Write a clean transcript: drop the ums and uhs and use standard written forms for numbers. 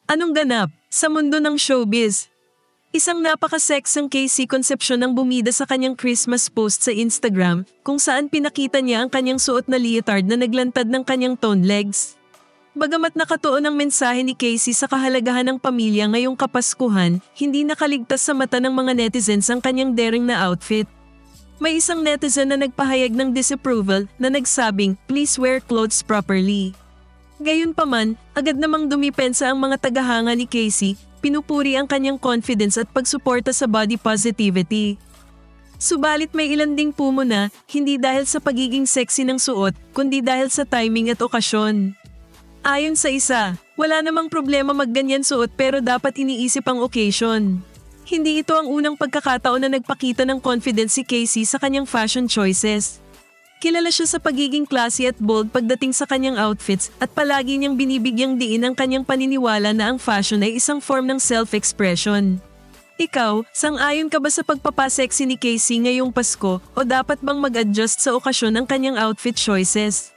Anong ganap sa mundo ng showbiz? Isang napaka-sexang Casey Concepcion ang bumida sa kanyang Christmas post sa Instagram kung saan pinakita niya ang kanyang suot na leotard na naglantad ng kanyang toned legs. Bagamat nakatuon ang mensahe ni Casey sa kahalagahan ng pamilya ngayong Kapaskuhan, hindi nakaligtas sa mata ng mga netizens ang kanyang daring na outfit. May isang netizen na nagpahayag ng disapproval na nagsabing, "Please wear clothes properly." Gayunpaman, agad namang dumipensa ang mga tagahanga ni Casey, pinupuri ang kanyang confidence at pagsuporta sa body positivity. Subalit may ilan ding pumuna, hindi dahil sa pagiging sexy ng suot, kundi dahil sa timing at okasyon. Ayon sa isa, wala namang problema magganyan suot pero dapat iniisip ang occasion. Hindi ito ang unang pagkakataon na nagpakita ng confidence si Casey sa kanyang fashion choices. Kilala siya sa pagiging classy at bold pagdating sa kanyang outfits at palagi niyang binibigyang diin ang kanyang paniniwala na ang fashion ay isang form ng self-expression. Ikaw, sang-ayon ka ba sa pagpapasexy ni Casey ngayong Pasko o dapat bang mag-adjust sa okasyon ang kanyang outfit choices?